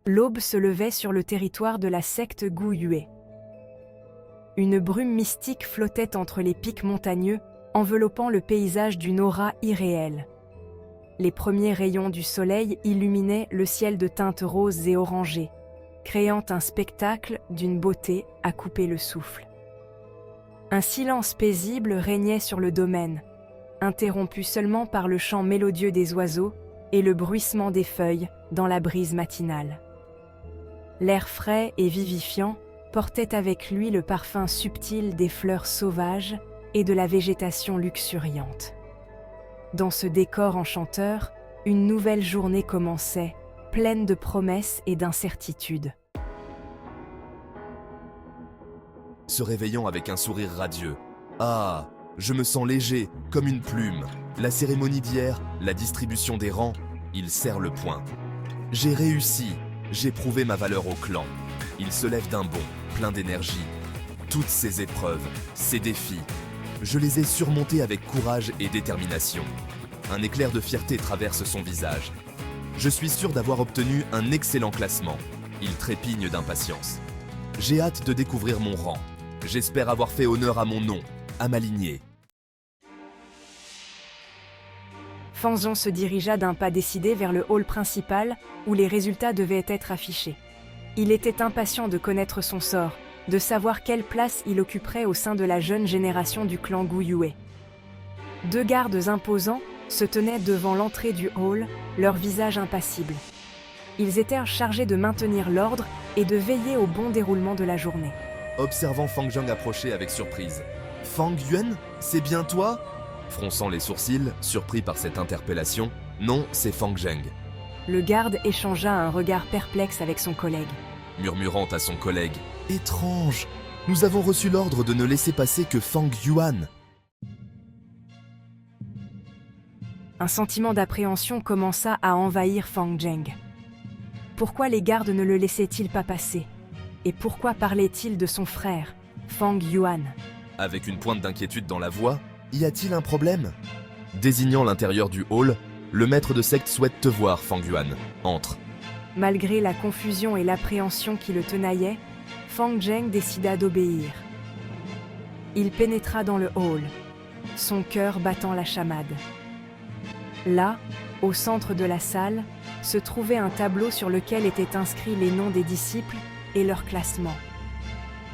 L'aube se levait sur le territoire de la secte Gu Yue. Une brume mystique flottait entre les pics montagneux, enveloppant le paysage d'une aura irréelle. Les premiers rayons du soleil illuminaient le ciel de teintes roses et orangées, créant un spectacle d'une beauté à couper le souffle. Un silence paisible régnait sur le domaine, interrompu seulement par le chant mélodieux des oiseaux et le bruissement des feuilles dans la brise matinale. L'air frais et vivifiant portait avec lui le parfum subtil des fleurs sauvages et de la végétation luxuriante. Dans ce décor enchanteur, une nouvelle journée commençait, pleine de promesses et d'incertitudes. Se réveillant avec un sourire radieux. Ah, je me sens léger, comme une plume. La cérémonie d'hier, la distribution des rangs, il serre le poing. J'ai réussi, j'ai prouvé ma valeur au clan. Il se lève d'un bond, plein d'énergie. Toutes ces épreuves, ces défis, je les ai surmontés avec courage et détermination. Un éclair de fierté traverse son visage. Je suis sûr d'avoir obtenu un excellent classement. Il trépigne d'impatience. J'ai hâte de découvrir mon rang. J'espère avoir fait honneur à mon nom, à ma lignée. Fanzon se dirigea d'un pas décidé vers le hall principal où les résultats devaient être affichés. Il était impatient de connaître son sort, de savoir quelle place il occuperait au sein de la jeune génération du clan Gu Yue. 2 gardes imposants se tenaient devant l'entrée du hall, leur visage impassible. Ils étaient chargés de maintenir l'ordre et de veiller au bon déroulement de la journée. Observant Fang Zheng approcher avec surprise. « Fang Yuan, c'est bien toi ?» Fronçant les sourcils, surpris par cette interpellation. « Non, c'est Fang Zheng. » Le garde échangea un regard perplexe avec son collègue. Murmurant à son collègue. « Étrange, nous avons reçu l'ordre de ne laisser passer que Fang Yuan. » Un sentiment d'appréhension commença à envahir Fang Zheng. Pourquoi les gardes ne le laissaient-ils pas passer? Et pourquoi parlait-il de son frère, Fang Yuan? Avec une pointe d'inquiétude dans la voix, y a-t-il un problème? Désignant l'intérieur du hall, le maître de secte souhaite te voir, Fang Yuan. Entre. Malgré la confusion et l'appréhension qui le tenaillaient, Fang Zheng décida d'obéir. Il pénétra dans le hall, son cœur battant la chamade. Là, au centre de la salle, se trouvait un tableau sur lequel étaient inscrits les noms des disciples et leur classement.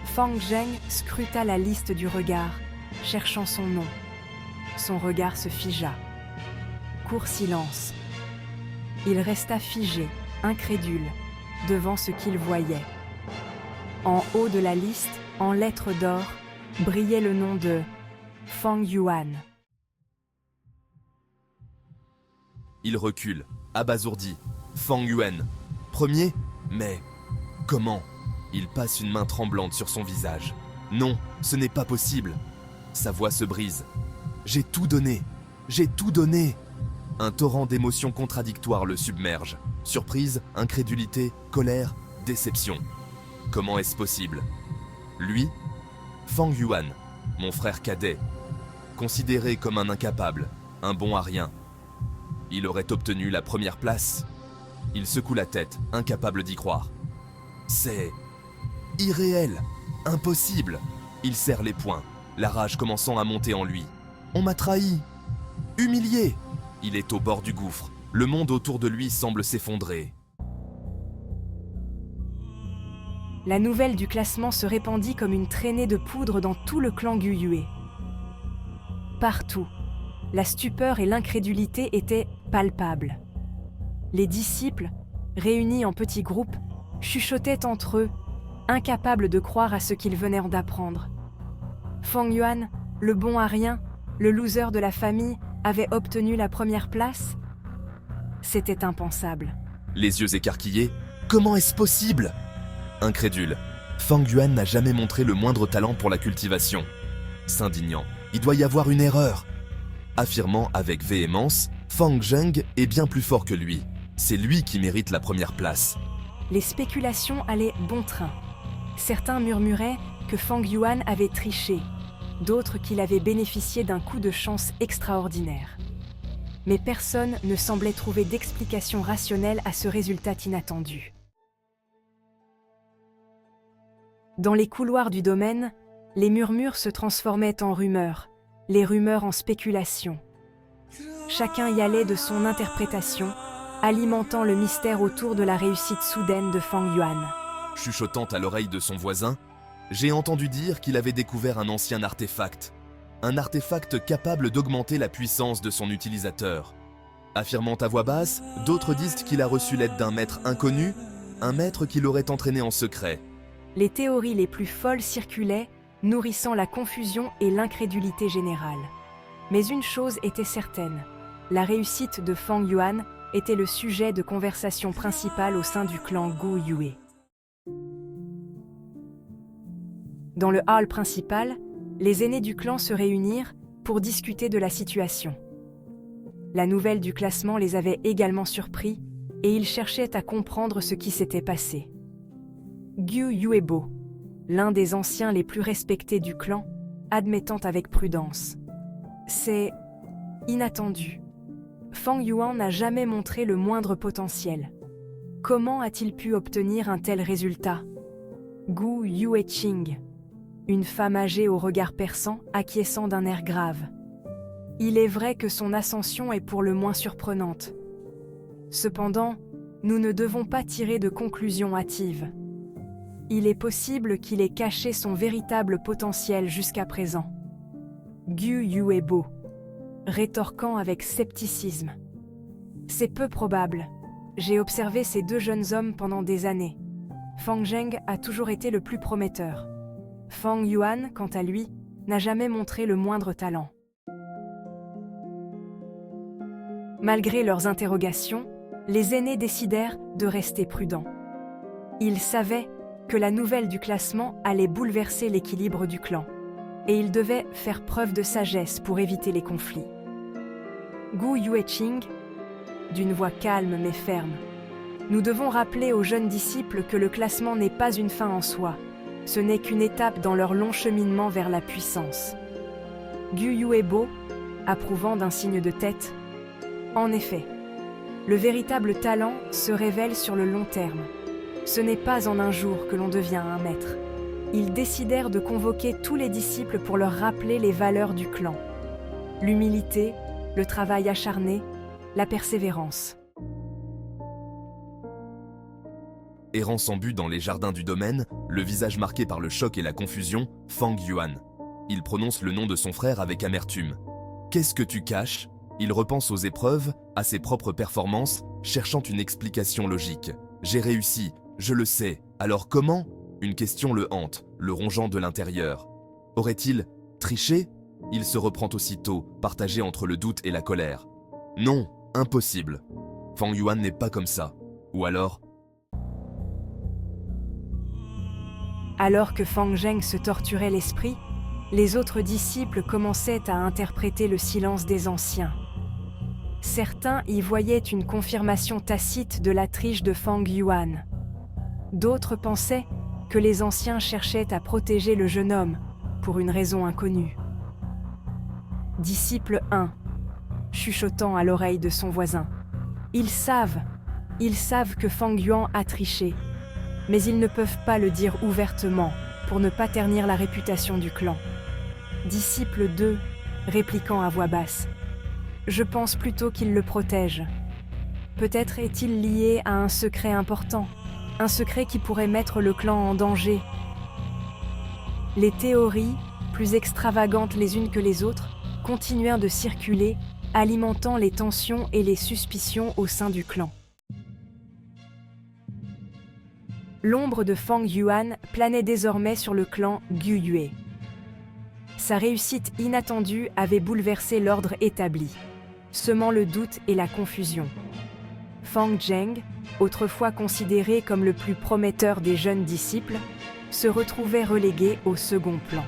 Fang Zheng scruta la liste du regard, cherchant son nom. Son regard se figea. Court silence. Il resta figé, incrédule, devant ce qu'il voyait. En haut de la liste, en lettres d'or, brillait le nom de Fang Yuan. Il recule, abasourdi. Fang Yuan. Premier? Mais comment? Il passe une main tremblante sur son visage. Non, ce n'est pas possible. Sa voix se brise. J'ai tout donné. J'ai tout donné. Un torrent d'émotions contradictoires le submerge. Surprise, incrédulité, colère, déception. Comment est-ce possible? Lui, Fang Yuan, mon frère cadet, considéré comme un incapable, un bon à rien. Il aurait obtenu la première place. Il secoue la tête, incapable d'y croire. C'est irréel, impossible. Il serre les poings, la rage commençant à monter en lui. On m'a trahi, humilié. Il est au bord du gouffre. Le monde autour de lui semble s'effondrer. La nouvelle du classement se répandit comme une traînée de poudre dans tout le clan Gu Yue. Partout, la stupeur et l'incrédulité étaient palpables. Les disciples, réunis en petits groupes, chuchotaient entre eux, incapables de croire à ce qu'ils venaient d'apprendre. Fang Yuan, le bon à rien, le loser de la famille, avait obtenu la première place? C'était impensable. Les yeux écarquillés, comment est-ce possible? Incrédule, Fang Yuan n'a jamais montré le moindre talent pour la cultivation. S'indignant, il doit y avoir une erreur. Affirmant avec véhémence, Fang Zheng est bien plus fort que lui. C'est lui qui mérite la première place. Les spéculations allaient bon train. Certains murmuraient que Fang Yuan avait triché, d'autres qu'il avait bénéficié d'un coup de chance extraordinaire. Mais personne ne semblait trouver d'explication rationnelle à ce résultat inattendu. Dans les couloirs du domaine, les murmures se transformaient en rumeurs, les rumeurs en spéculations. Chacun y allait de son interprétation, alimentant le mystère autour de la réussite soudaine de Fang Yuan. Chuchotant à l'oreille de son voisin, j'ai entendu dire qu'il avait découvert un ancien artefact. Un artefact capable d'augmenter la puissance de son utilisateur. Affirmant à voix basse, d'autres disent qu'il a reçu l'aide d'un maître inconnu, un maître qui l'aurait entraîné en secret. Les théories les plus folles circulaient, nourrissant la confusion et l'incrédulité générale. Mais une chose était certaine, la réussite de Fang Yuan était le sujet de conversation principal au sein du clan Gu Yue. Dans le hall principal, les aînés du clan se réunirent pour discuter de la situation. La nouvelle du classement les avait également surpris et ils cherchaient à comprendre ce qui s'était passé. Gu Yuebo, l'un des anciens les plus respectés du clan, admettant avec prudence. C'est inattendu. Fang Yuan n'a jamais montré le moindre potentiel. Comment a-t-il pu obtenir un tel résultat? Gu Yueching, une femme âgée au regard perçant, acquiesçant d'un air grave. Il est vrai que son ascension est pour le moins surprenante. Cependant, nous ne devons pas tirer de conclusions hâtives. Il est possible qu'il ait caché son véritable potentiel jusqu'à présent. Gu Yuebo, rétorquant avec scepticisme. C'est peu probable. J'ai observé ces deux jeunes hommes pendant des années. Fang Zheng a toujours été le plus prometteur. Fang Yuan, quant à lui, n'a jamais montré le moindre talent. Malgré leurs interrogations, les aînés décidèrent de rester prudents. Ils savaient que la nouvelle du classement allait bouleverser l'équilibre du clan, et ils devaient faire preuve de sagesse pour éviter les conflits. Gu Yueching, d'une voix calme mais ferme, nous devons rappeler aux jeunes disciples que le classement n'est pas une fin en soi, ce n'est qu'une étape dans leur long cheminement vers la puissance. Gu Yuebo, approuvant d'un signe de tête, en effet, le véritable talent se révèle sur le long terme. Ce n'est pas en un jour que l'on devient un maître. Ils décidèrent de convoquer tous les disciples pour leur rappeler les valeurs du clan. L'humilité, le travail acharné, la persévérance. Errant sans but dans les jardins du domaine, le visage marqué par le choc et la confusion, Fang Yuan. Il prononce le nom de son frère avec amertume. « Qu'est-ce que tu caches ?» Il repense aux épreuves, à ses propres performances, cherchant une explication logique. « J'ai réussi, je le sais, alors comment ?» Une question le hante, le rongeant de l'intérieur. Aurait-il triché? Il se reprend aussitôt, partagé entre le doute et la colère. Non, impossible. Fang Yuan n'est pas comme ça. Ou alors... Alors que Fang Zheng se torturait l'esprit, les autres disciples commençaient à interpréter le silence des anciens. Certains y voyaient une confirmation tacite de la triche de Fang Yuan. D'autres pensaient que les anciens cherchaient à protéger le jeune homme, pour une raison inconnue. Disciple 1, chuchotant à l'oreille de son voisin. Ils savent que Fang Yuan a triché, mais ils ne peuvent pas le dire ouvertement pour ne pas ternir la réputation du clan. Disciple 2, répliquant à voix basse. Je pense plutôt qu'il le protège. Peut-être est-il lié à un secret important, un secret qui pourrait mettre le clan en danger. Les théories, plus extravagantes les unes que les autres, continuèrent de circuler, alimentant les tensions et les suspicions au sein du clan. L'ombre de Fang Yuan planait désormais sur le clan Gu Yue. Sa réussite inattendue avait bouleversé l'ordre établi, semant le doute et la confusion. Fang Zheng, autrefois considéré comme le plus prometteur des jeunes disciples, se retrouvait relégué au second plan.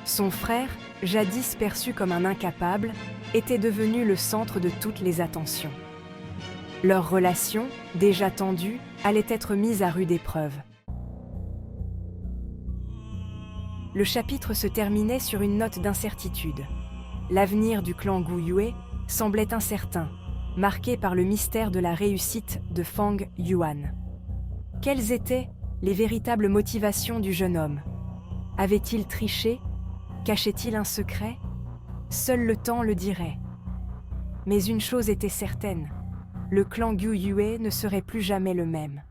Son frère, jadis perçu comme un incapable, était devenu le centre de toutes les attentions. Leur relation, déjà tendue, allait être mise à rude épreuve. Le chapitre se terminait sur une note d'incertitude. L'avenir du clan Gu Yue semblait incertain, marqué par le mystère de la réussite de Fang Yuan. Quelles étaient les véritables motivations du jeune homme. Avait-il triché? Cachait-il un secret? Seul le temps le dirait. Mais une chose était certaine, le clan Gu Yue ne serait plus jamais le même.